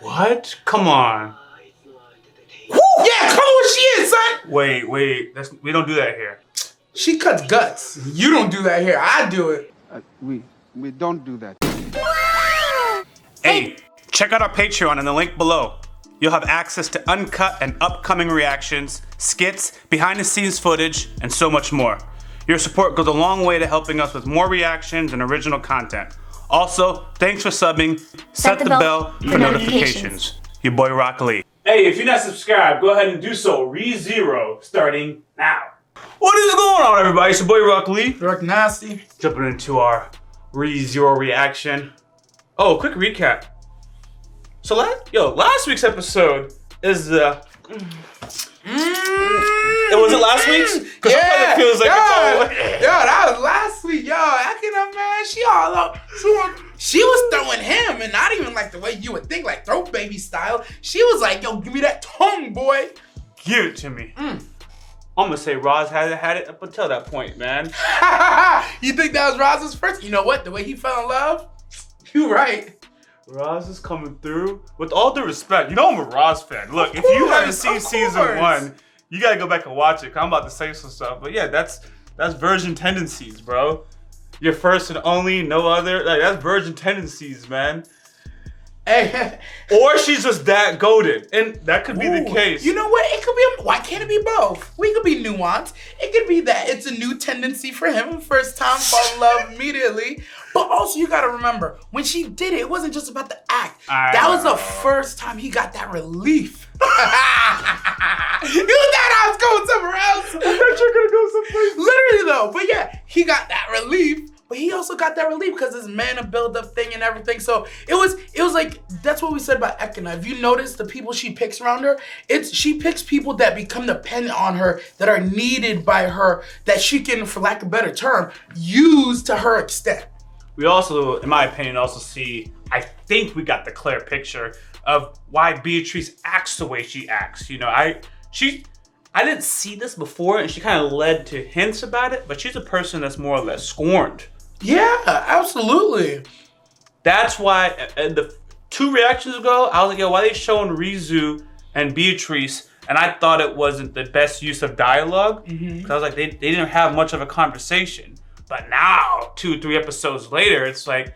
What? Come on. Woo! Yeah, come on, she is, son. Wait. We don't do that here. She cuts guts. You don't do that here. I do it. We don't do that. Hey, check out our Patreon in the link below. You'll have access to uncut and upcoming reactions, skits, behind-the-scenes footage, and so much more. Your support goes a long way to helping us with more reactions and original content. Also, thanks for subbing. Set the bell for notifications. Your boy ReZero. Hey, if you're not subscribed, go ahead and do so. ReZero starting now. What is going on, everybody? It's your boy ReZero. DirectoryNasty. Jumping into our ReZero reaction. Oh, quick recap. So last week's episode is the. Was it last week's? Yeah, it feels like that was last week. Yo, Akina, man, she all up. She was throwing him, and not even like the way you would think, like throw baby style. She was like, yo, give me that tongue, boy. Give it to me. I'm gonna say Roz hasn't had it up until that point, man. You think that was Roz's first? You know what? The way he fell in love? You right. Roz is coming through. With all due respect, you know I'm a Roz fan. Look, if you haven't seen season 1, you gotta go back and watch it, cause I'm about to say some stuff. But yeah, that's virgin tendencies, bro. Your first and only, no other. Like, that's virgin tendencies, man. Hey. Or she's just that goated, and that could be the case. You know what? It could be. Why can't it be both? We could be nuanced. It could be that it's a new tendency for him. First time, fall in love immediately. But also, you gotta remember, when she did it, it wasn't just about the act. That was the first time he got that relief. You thought I was going somewhere else. I thought you were gonna go someplace. Literally though, but yeah, he got that relief. But he also got that relief because his mana build-up thing and everything. So it was like, that's what we said about Ekina. If you notice the people she picks around her, she picks people that become dependent on her, that are needed by her, that she can, for lack of a better term, use to her extent. We also, in my opinion, also see, I think we got the clear picture of why Beatrice acts the way she acts. You know, I didn't see this before, and she kind of led to hints about it, but she's a person that's more or less scorned. Yeah, absolutely. That's why, the 2 reactions ago, I was like, yo, why are they showing ReZero and Beatrice? And I thought it wasn't the best use of dialogue. Because I was like, they didn't have much of a conversation. But now, 2 or 3 episodes later, it's like,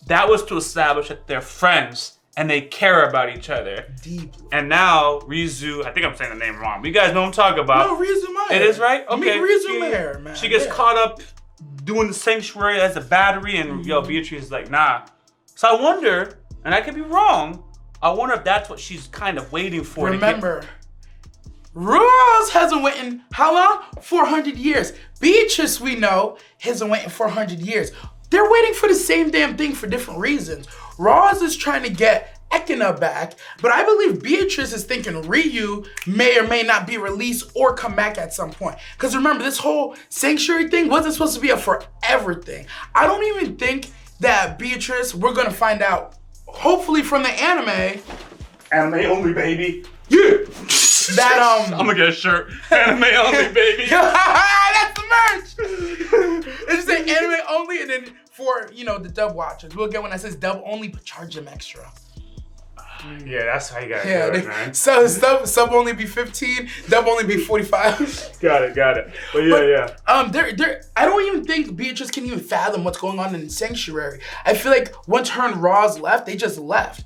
that was to establish that they're friends and they care about each other. Deeply. And now, ReZero, I think I'm saying the name wrong, but you guys know what I'm talking about. No, ReZero Meyer. It is right? Okay. ReZero Meyer, man. She gets caught up doing the sanctuary as a battery, and yo, Beatrice is like, nah. So I wonder, and I could be wrong, I wonder if that's what she's kind of waiting for. Remember, Roz hasn't waited, how long? 400 years. Beatrice, we know, hasn't waited 400 years. They're waiting for the same damn thing for different reasons. Roz is trying to get Ekina back, but I believe Beatrice is thinking Ryu may or may not be released or come back at some point. Because remember, this whole sanctuary thing wasn't supposed to be a forever thing. I don't even think that Beatrice, we're gonna find out, hopefully from the anime. Anime only, baby. Yeah. That I'm gonna get a shirt. Anime only, baby. That's the merch. It's just an anime only, and then for, you know, the dub watchers, we'll get when that says dub only, but charge them extra. Yeah, that's how you gotta do it, man. So sub only be 15, dub only be 45. Got it. But yeah. I don't even think Beatrice can even fathom what's going on in Sanctuary. I feel like once her and Roz left, they just left.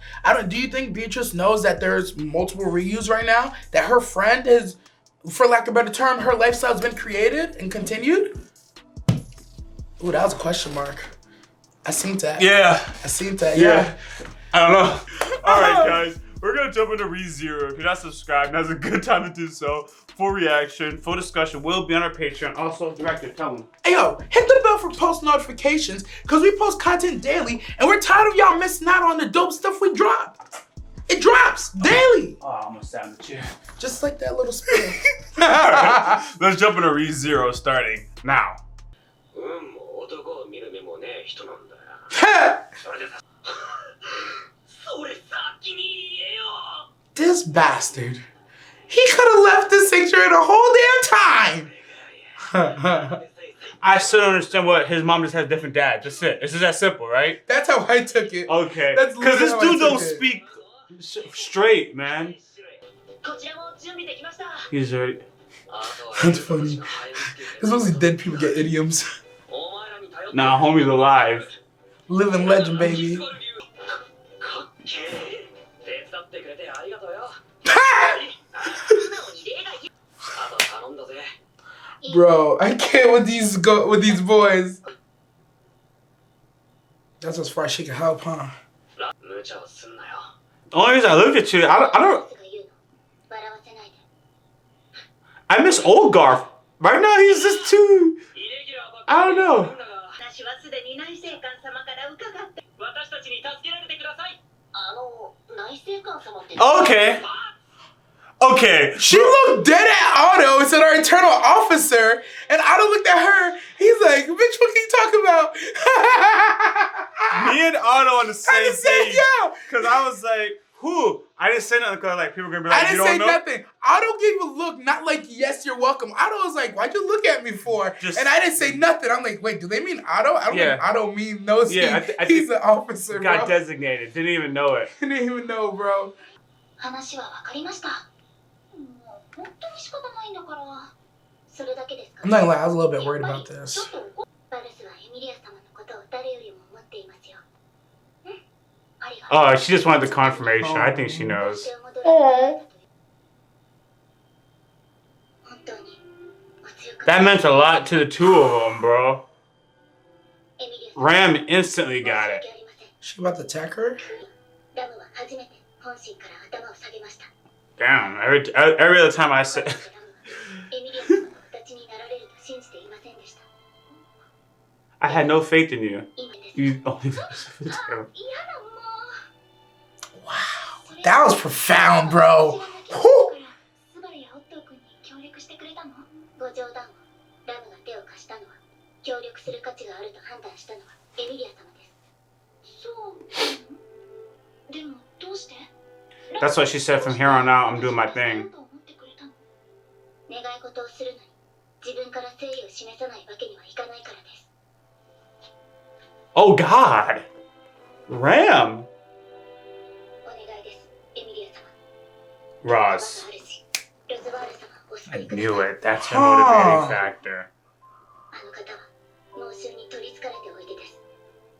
Do you think Beatrice knows that there's multiple Ryus right now? That her friend is, for lack of a better term, her lifestyle's been created and continued? Ooh, that was a question mark. I seen that. Yeah. I seen that, yeah. I don't know. All right, guys. We're going to jump into ReZero. If you're not subscribed, now's a good time to do so. Full reaction, full discussion will be on our Patreon. Also, Director, tell them. Hey, yo, hit the bell for post notifications because we post content daily and we're tired of y'all missing out on the dope stuff we drop. It drops daily. Oh, I'm going to sound the chair. Just like that little spin. Right. Let's jump into ReZero starting now. This bastard. He could have left this sanctuary the whole damn time. I still don't understand what his mom just has a different dad. That's it. It's just that simple, right? That's how I took it. Okay. That's because this literally dude how I don't took it. speak Straight, man. He's already. That's funny. It's mostly dead people get idioms. Nah, homie's alive. Living legend, baby. Bro, I can't with these boys. That's as far as she can help, huh? The only reason I look at you, I miss old Garth. Right now, he's just too. I don't know. Okay. Okay. She looked dead at Otto and said our internal officer, and Otto looked at her. He's like, "Bitch, what can you talk about?" Me and Otto on the same page. Yeah. Cause I was like, "Who?" I didn't say nothing. Cause like people are gonna be like, I "You didn't don't say know." nothing. Otto gave a look, not like "Yes, you're welcome." Otto was like, "Why'd you look at me for?" And I didn't say nothing. I'm like, "Wait, do they mean Otto?" I don't think Otto knows. Yeah, he's an officer. Got bro. designated. Didn't even know it. Didn't even know, bro. I'm not gonna lie, I was a little bit worried about this. Oh, she just wanted the confirmation. I think she knows. That meant a lot to the two of them, bro. Ram instantly got it. She about to attack her? Damn, every other time I say... I had no faith in you. You only... Wow, that was profound, bro. Whew. That's what she said. From here on out, I'm doing my thing. Oh God, Ram. Roz. I knew it. That's her motivating factor.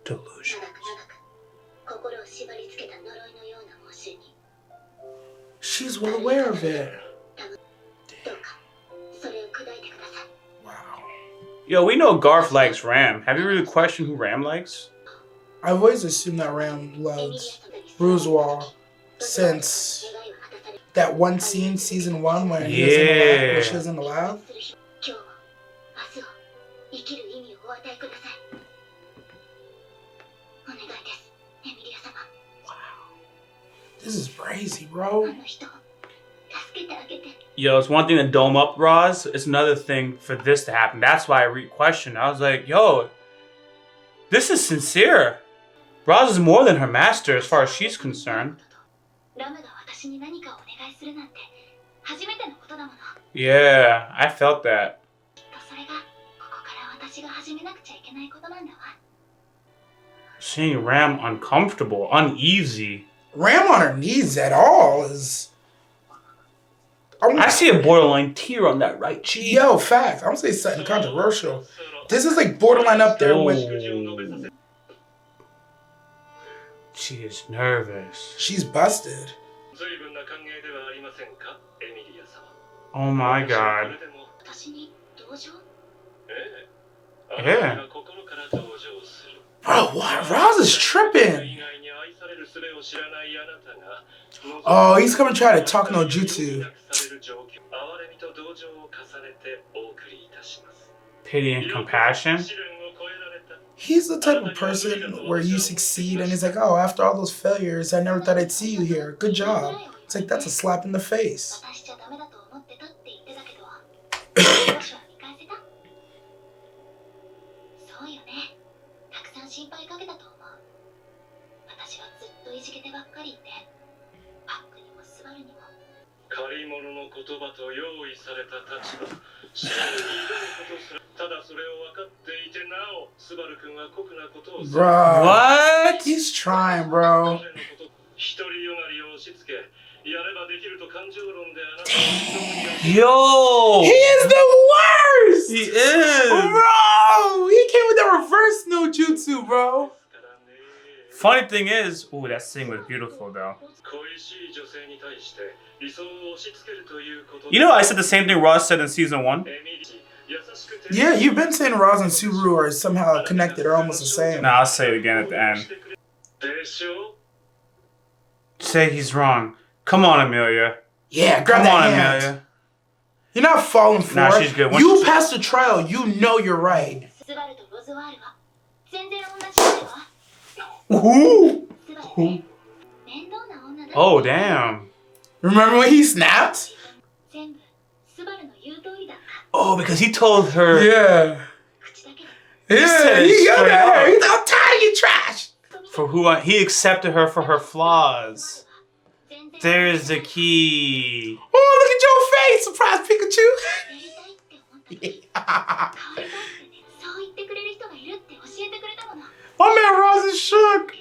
Delusions. She's well aware of it. Wow. Yo, we know Garth likes Ram. Have you really questioned who Ram likes? I've always assumed that Ram loves Roswaal since that one scene, season 1, when he was in the lab, when she was in the lab. This is crazy, bro. Yo, it's one thing to dome up Roz. It's another thing for this to happen. That's why I questioned. I was like, yo, this is sincere. Roz is more than her master as far as she's concerned. Yeah, I felt that. Seeing Ram uncomfortable, uneasy. Ram on her knees at all is... I see a borderline tear on that right cheek. Yo, fact. I'm gonna say something controversial. This is like borderline up there with... She is nervous. She's busted. Oh my God. Yeah. Bro, what? Roz is tripping. Oh, he's coming to try to talk no jutsu. Pity and compassion. He's the type of person where you succeed and he's like, oh, after all those failures, I never thought I'd see you here. Good job. It's like, that's a slap in the face. Bro. What? He's trying, bro. Yo! He is the worst! He is! Bro! He came with the reverse no jutsu, bro. Funny thing is, ooh, that scene was beautiful though. You know, I said the same thing Ross said in season 1. Yeah, you've been saying Roz and Subaru are somehow connected or almost the same. Nah, I'll say it again at the end. Say he's wrong. Come on, Amelia. Yeah, grab that hand. Amelia. You're not falling for nah, it. She's good. You passed the trial. You know you're right. Ooh. Ooh. Oh, damn. Remember when he snapped? Oh, because he told her. Yeah. Yeah, he got her. He's I'm tired of you trash. For who he accepted her for her flaws. There's the key. Oh, look at your face, surprise Pikachu. My man Ross is shook.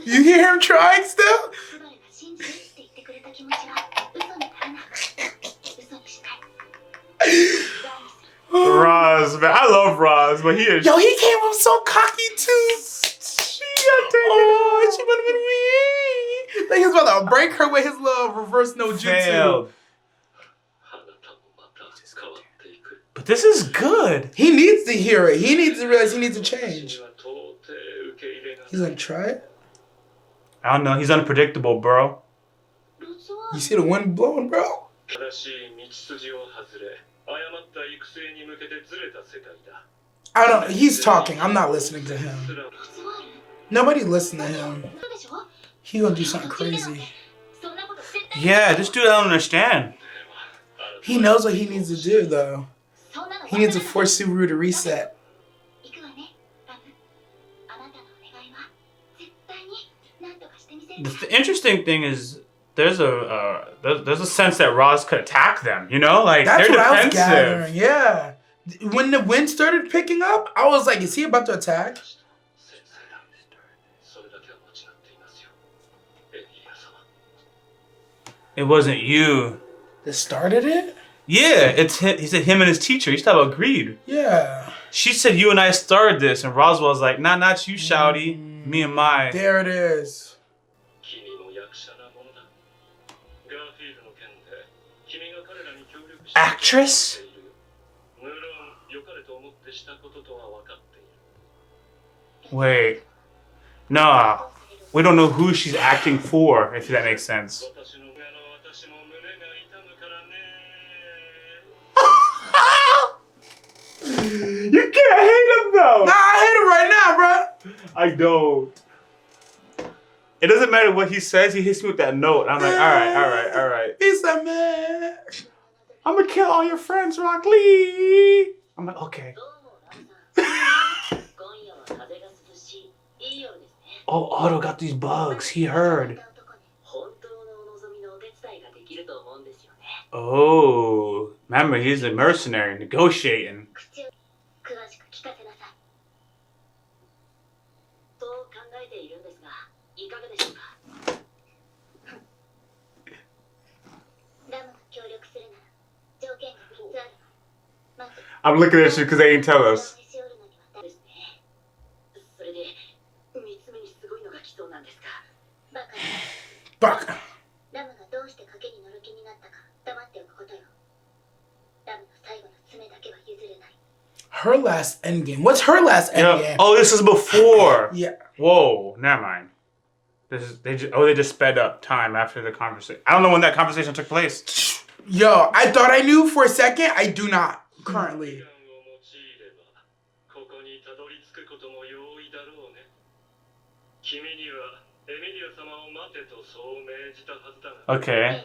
You hear him trying still? Roz, man, I love Roz, but he is. Yo, he came up so cocky too. She would have been me. Like he was about to break her with his little reverse no jutsu. Failed. But this is good. He needs to hear it. He needs to realize he needs to change. He's gonna try it. I don't know. He's unpredictable, bro. You see the wind blowing, bro? I don't know. He's talking. I'm not listening to him. Nobody listen to him. He gonna do something crazy. Yeah, this dude I don't understand. He knows what he needs to do, though. He needs to force Subaru to reset. The interesting thing is there's a sense that Roz could attack them, you know? Like, that's they're what defensive. I was gathering, yeah. When the wind started picking up, I was like, is he about to attack? It wasn't you. That started it? Yeah, it's him. He said him and his teacher. He still agreed. Yeah. She said you and I started this, and Roswell's like, nah, not you, Shouty. Me and my. There it is. Actress? Wait. Nah. We don't know who she's acting for, if that makes sense. You can't hate him though! Nah, I hate him right now, bro. I don't. It doesn't matter what he says, he hits me with that note. I'm like, alright. He's a man. I'm gonna kill all your friends, ReZero. I'm like, okay. Oh, Otto got these bugs. He heard. Oh, remember, he's a mercenary negotiating. I'm looking at you because they ain't tell us. Fuck. Her last endgame. What's her last endgame? Oh, this is before. Yeah. Whoa, never mind. This is they just sped up time after the conversation. I don't know when that conversation took place. Yo, I thought I knew for a second. I do not currently. Okay.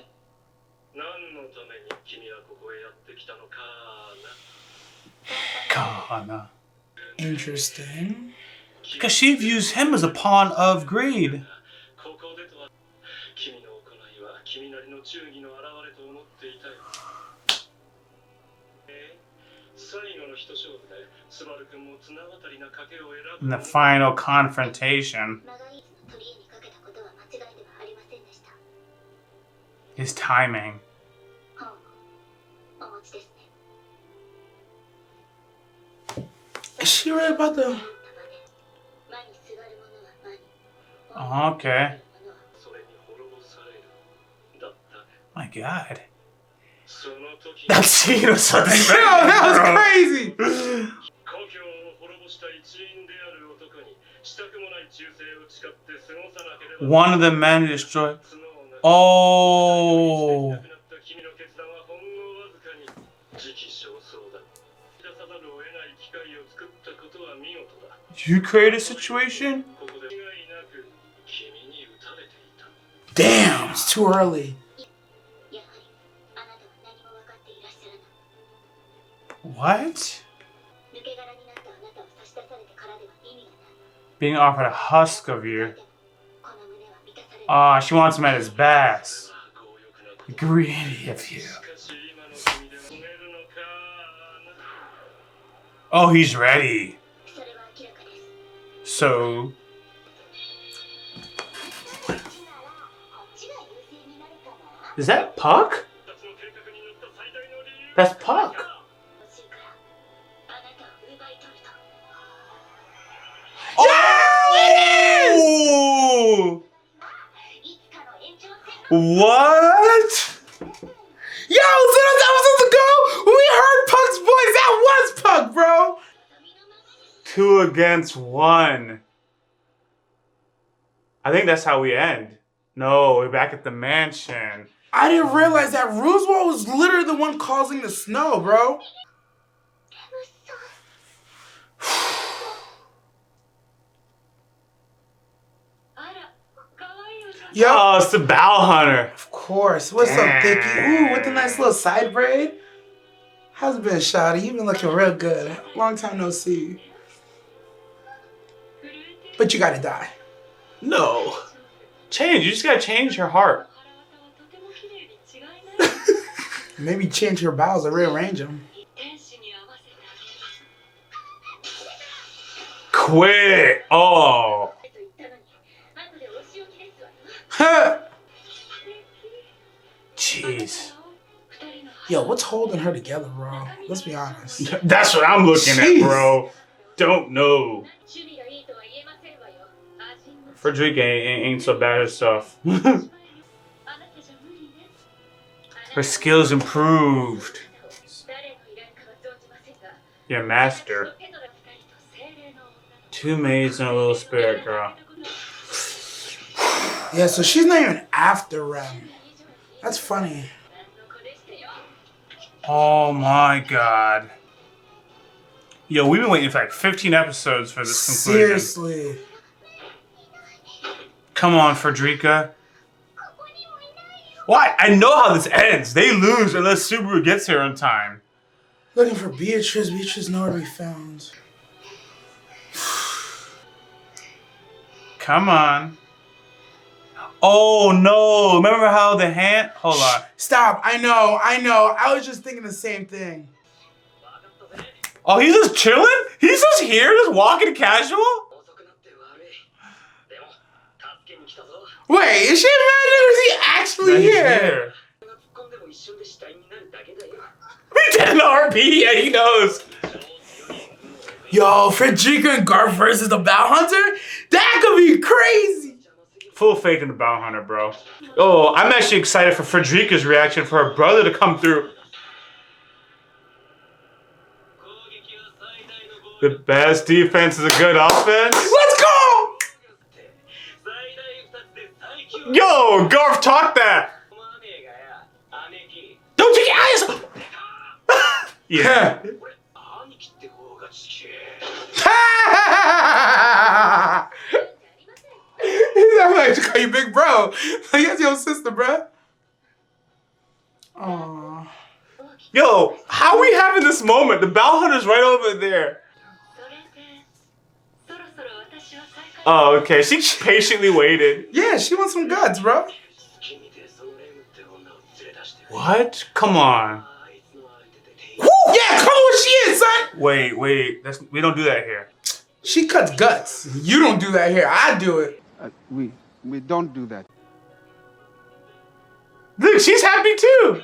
Kana. Interesting. Because she views him as a pawn of greed. In the final confrontation. His timing. Is she right about the... Okay. My God. That scene was so disturbing. Yo, that was crazy! One of the men destroyed. Oh. You create a situation? Damn, it's too early. What? Being offered a husk of you. Ah, she wants him at his best. Greedy of you. Oh, he's ready. So... Is that Puck? That's Puck. Oh! What? Yo, so that episodes ago, when we heard Puck's voice, that was Puck, bro. 2 against 1. I think that's how we end. No, we're back at the mansion. I didn't realize that Roswaal was literally the one causing the snow, bro. Yo, oh, it's the Bow Hunter. Of course. What's up, Thicky? Ooh, with the nice little side braid. How's it been, Shawty? You've been looking real good. Long time no see. But you gotta die. No. Change. You just gotta change your heart. Maybe change your bowels or rearrange them. Quit. Oh. Jeez. Yo, what's holding her together, bro? Let's be honest. That's what I'm looking at, bro. Don't know. Frederica ain't so bad herself. Her skills improved. Your master. 2 maids and a little spirit girl. Yeah, so she's not even after Rem. That's funny. Oh my God. Yo, we've been waiting for like 15 episodes for this conclusion. Seriously. Come on, Frederica. Why? I know how this ends. They lose unless Subaru gets here on time. Looking for Beatrice. Beatrice nowhere to be found. Come on. Oh no. Remember how the hand... Hold on. Stop. I know. I was just thinking the same thing. Oh, he's just chilling? He's just here, just walking casual? Wait, is she mad or is he actually here? We did an RP, yeah, he knows. Yo, Frederica and Garth versus the Bow Hunter? That could be crazy. Full faith in the Bow Hunter, bro. Oh, I'm actually excited for Frederica's reaction for her brother to come through. The best defense is a good offense. Let's go! Yo, Garth, talk that. Don't take your eyes. Yeah. I'm like, call you big bro. Like, that's your sister, bro. Aww. Yo, how are we having this moment? The Bow Hunter's right over there. Oh, okay. She patiently waited. Yeah, she wants some guts, bro. What? Come on. Woo! Yeah, come on, she is, son. Wait. We don't do that here. She cuts guts. You don't do that here. I do it. We We don't do that. Look, she's happy too.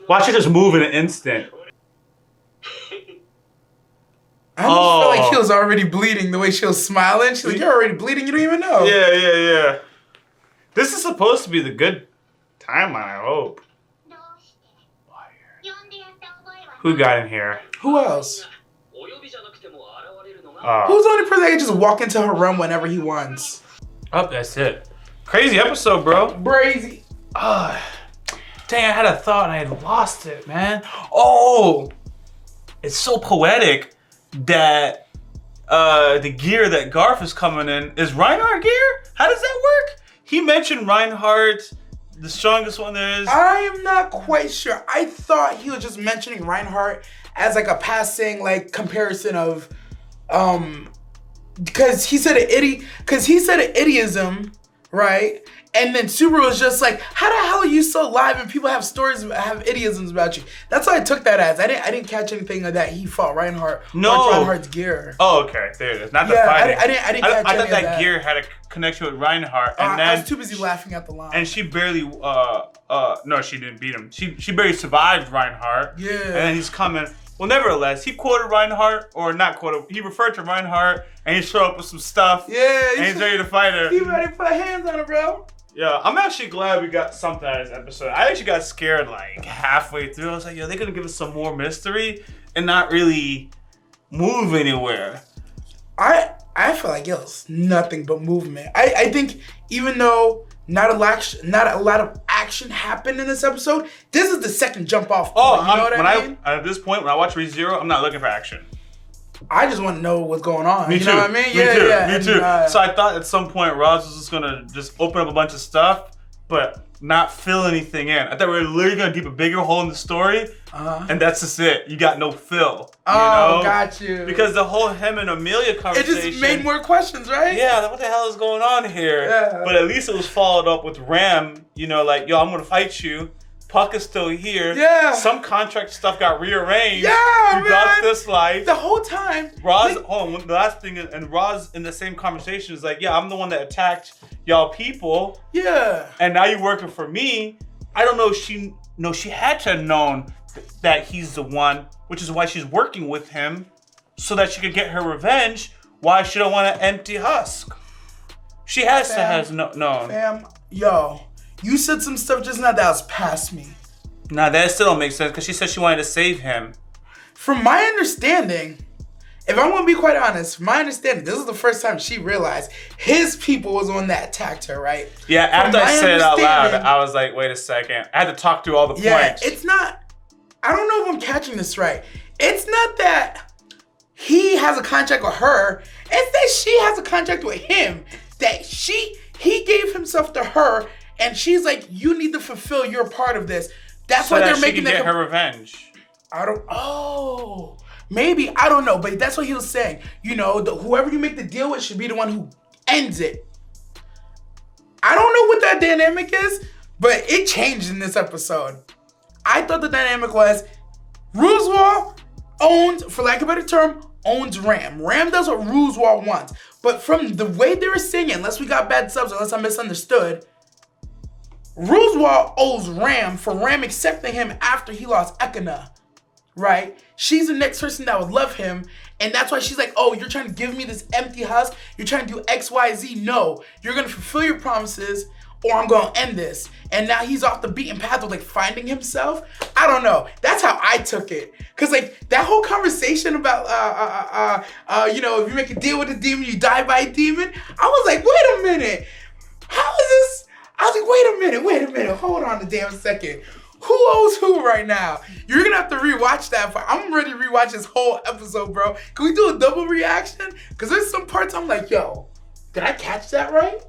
Watch her just move in an instant. I almost feel like he was already bleeding the way she was smiling. She's like, you're already bleeding, you don't even know. Yeah. This is supposed to be the good timeline, I hope. Who got in here? Who else? Oh. Who's the only person that can just walk into her room whenever he wants? Oh, that's it. Crazy episode, bro. Brazy. Dang, I had a thought and I had lost it, man. Oh, it's so poetic that the gear that Garth is coming in is Reinhardt gear? How does that work? He mentioned Reinhardt, the strongest one there is. I am not quite sure. I thought he was just mentioning Reinhardt as like a passing like comparison of because he said an idiom, right? And then Subaru was just like, how the hell are you so live and people have stories, have idioms about you? That's why I took that as. I didn't catch anything of that he fought Reinhardt or Reinhardt's gear. Oh, okay. There it is. Not the fighting. I didn't catch I thought any of that gear had a connection with Reinhardt. And then I was too busy laughing at the line. And she barely, no, she didn't beat him. She barely survived Reinhardt. Yeah. And then he's coming. Well, nevertheless, he quoted Reinhardt, or not quoted, he referred to Reinhardt, and he showed up with some stuff. Yeah. And he's ready to fight her. He ready to put hands on her, bro. Yeah, I'm actually glad we got something out of this episode. I actually got scared like halfway through. I was like, yo, they're gonna give us some more mystery and not really move anywhere. I feel like it was nothing but movement. I think even though not a lot of action happened in this episode, this is the second jump off point. Oh, you know what I mean? At this point, when I watch ReZero, I'm not looking for action. I just want to know what's going on. Me you too. know what I mean? Me too. So I thought at some point Roz was just gonna just open up a bunch of stuff, but not fill anything in. I thought we were literally gonna deep a bigger hole in the story, and that's just it. You got no fill. Oh, you know? got you. Because the whole him and Amelia conversation. It just made more questions, right? Yeah, like, what the hell is going on here? Yeah. But at least it was followed up with Ram, you know, like, yo, I'm gonna fight you. Puck is still here. Yeah. Some contract stuff got rearranged. Yeah, we got this life. The whole time. Roz, hold on, the last thing, and Roz in the same conversation is like, yeah, I'm the one that attacked y'all people. Yeah. And now you're working for me. I don't know if she had to have known that he's the one, which is why she's working with him, so that she could get her revenge. Why she don't want an empty husk? She has to have known. Fam, yo. You said some stuff just now that was past me. Nah, that still don't make sense because she said she wanted to save him. From my understanding, if I'm gonna be quite honest, from my understanding, this is the first time she realized his people was the one that attacked her, right? Yeah, after I said it out loud, I was like, wait a second. I had to talk through all the points. It's not, I don't know if I'm catching this right. It's not that he has a contract with her, it's that she has a contract with him. That he gave himself to her, and she's like, you need to fulfill your part of this. That's why they're making that she can get her revenge. Maybe, I don't know, but that's what he was saying. You know, whoever you make the deal with should be the one who ends it. I don't know what that dynamic is, but it changed in this episode. I thought the dynamic was Roswaal owns, for lack of a better term, owns Ram. Ram does what Roswaal wants. But from the way they were singing, unless we got bad subs, unless I misunderstood, Roswaal owes Ram for Ram accepting him after he lost Ekana, right? She's the next person that would love him, and that's why she's like, oh, you're trying to give me this empty husk? You're trying to do X, Y, Z? No. You're going to fulfill your promises, or I'm going to end this. And now he's off the beaten path of, like, finding himself. I don't know. That's how I took it. Because, like, that whole conversation about, you know, if you make a deal with a demon, you die by a demon. I was like, wait a minute. How is this? I was like, wait a minute, hold on a damn second. Who owes who right now? You're gonna have to rewatch that part. I'm ready to rewatch this whole episode, bro. Can we do a double reaction? Because there's some parts I'm like, yo, did I catch that right?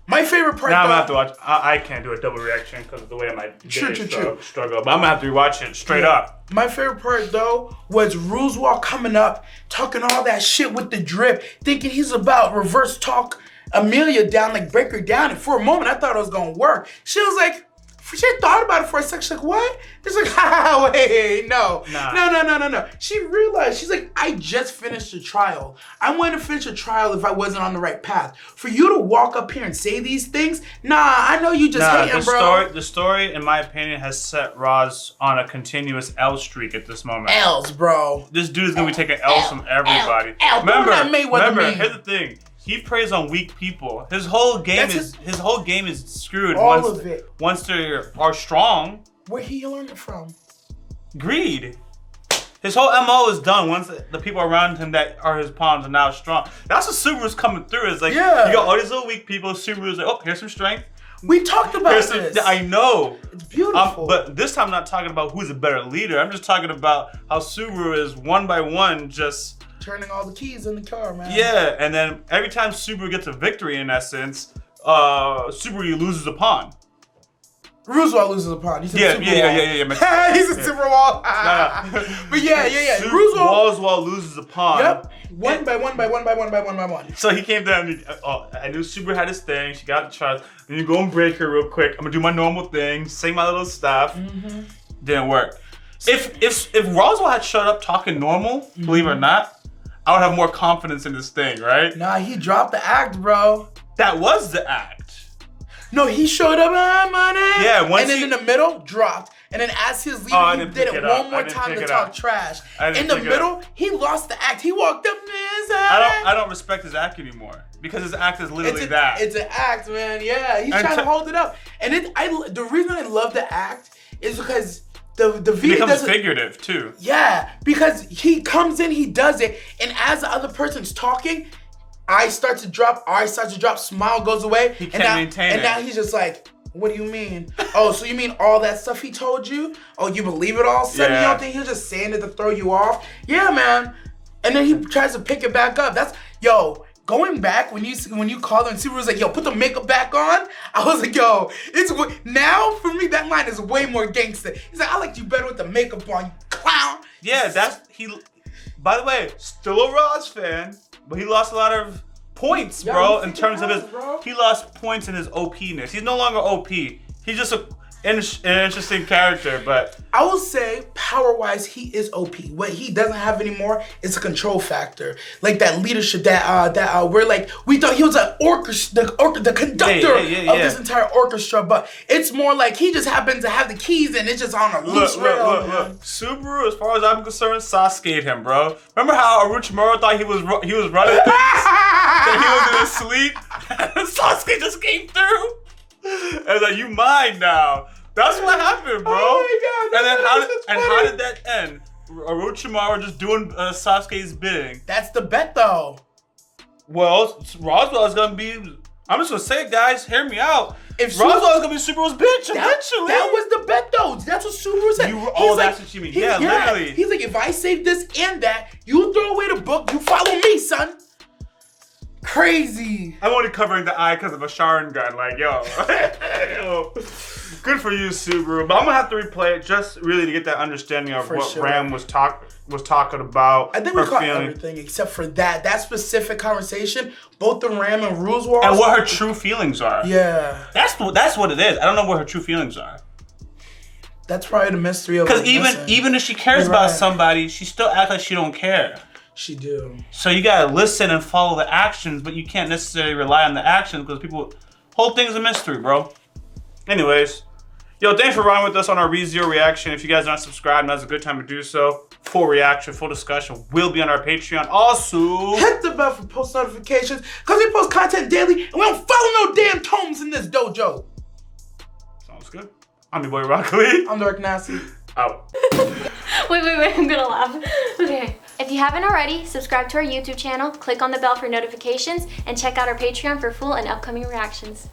My favorite part, now I'm gonna have to watch. I can't do a double reaction because of the way I might struggle. But I'm gonna have to rewatch it straight up. My favorite part, though, was Roswaal coming up, talking all that shit with the drip, thinking he's about reverse talk Amelia down, like break her down. And for a moment, I thought it was gonna work. She was like, She thought about it for a second. She's like, what? She's like, wait, no. No. She realized, she's like, I just finished a trial. I wanted to finish a trial if I wasn't on the right path. For you to walk up here and say these things, I know you just hating, bro. The story, in my opinion, has set Roz on a continuous L streak at this moment. L's, bro. This dude is gonna be taking L's from everybody. Remember, here's the thing. He preys on weak people. His whole game is screwed. Once they are strong. Where he learned it from? Greed. His whole MO is done once the people around him that are his pawns are now strong. That's what Subaru's coming through. It's like, you got all these little weak people. Subaru's like, oh, here's some strength. We talked about this. I know. It's beautiful. But this time I'm not talking about who's a better leader. I'm just talking about how Subaru is one by one just turning all the keys in the car, man. Yeah, and then every time Subaru gets a victory, in essence, Subaru loses a pawn. Roswaal loses a pawn. He's yeah. He's a Superwall. But yeah. Roswaal loses a pawn. Yep. One by one. So he came down. I knew Subaru had his thing. She got the trust. And you go and break her real quick. I'm gonna do my normal thing, say my little stuff. Didn't work. If Roswaal had showed up talking normal, believe it or not, I would have more confidence in this thing, right? Nah, he dropped the act, bro. That was the act. No, he showed up, money. Yeah, and then in the middle, dropped. And then as his leader, he did it one more time to talk trash. In the middle, he lost the act. He walked up, I don't respect his act anymore. Because his act is literally that. It's an act, man. Yeah, he's trying to hold it up. And the reason I love the act is because the video becomes figurative too. Yeah, because he comes in, he does it, and as the other person's talking, I start to drop, smile goes away. He can't maintain it. And now he's just like, what do you mean? Oh, so you mean all that stuff he told you? Oh, you believe it all? You don't think he was just saying it to throw you off? Yeah, man. And then he tries to pick it back up. Going back when you called him, Subaru was like, yo, put the makeup back on. I was like, yo, now for me that line is way more gangster. He's like, I liked you better with the makeup on, you clown. Yeah, by the way, still a Roz fan, but he lost a lot of points, bro, in terms of he lost points in his OP-ness. He's no longer OP. He's just an interesting character, but I will say, power-wise, he is OP. What he doesn't have anymore is a control factor, like that leadership we thought he was the conductor of this entire orchestra, but it's more like he just happens to have the keys and it's just on a loose rail. Look. Subaru, as far as I'm concerned, Sasuke'd him, bro. Remember how Orochimaru thought he was running things, that he was in his sleep? Sasuke just came through. And like, you mine now. That's what happened, bro. Oh my God. And then how did that end? Orochimaru just doing Sasuke's bidding. That's the bet, though. Well, Roswaal is gonna be. I'm just gonna say it, guys. Hear me out. If Roswaal is gonna be Subaru's bitch eventually. That was the bet, though. That's what Subaru said. That's what you mean. Yeah, literally. He's like, if I save this and that, you throw away the book. You follow me, son. Crazy. I'm only covering the eye because of a Sharon gun. Like, yo. Good for you, Subaru. But I'm gonna have to replay it just really to get that understanding of what Ram was talking about. I think we caught everything except for that specific conversation. Both the Ram and Roswaal. And what her true feelings are. Yeah. That's what it is. I don't know what her true feelings are. That's probably the mystery of it. Because even if she cares about somebody, she still acts like she don't care. She do. So you gotta listen and follow the actions, but you can't necessarily rely on the actions because whole thing's a mystery, bro. Anyways, yo, thanks for riding with us on our ReZero reaction. If you guys aren't subscribed, now's a good time to do so. Full reaction, full discussion will be on our Patreon. Also, hit the bell for post notifications because we post content daily and we don't follow no damn tomes in this dojo. Sounds good. I'm YaBoyRockLee. I'm DirectoryNasty. Out. Wait, I'm gonna laugh. Okay. If you haven't already, subscribe to our YouTube channel, click on the bell for notifications, and check out our Patreon for full and upcoming reactions.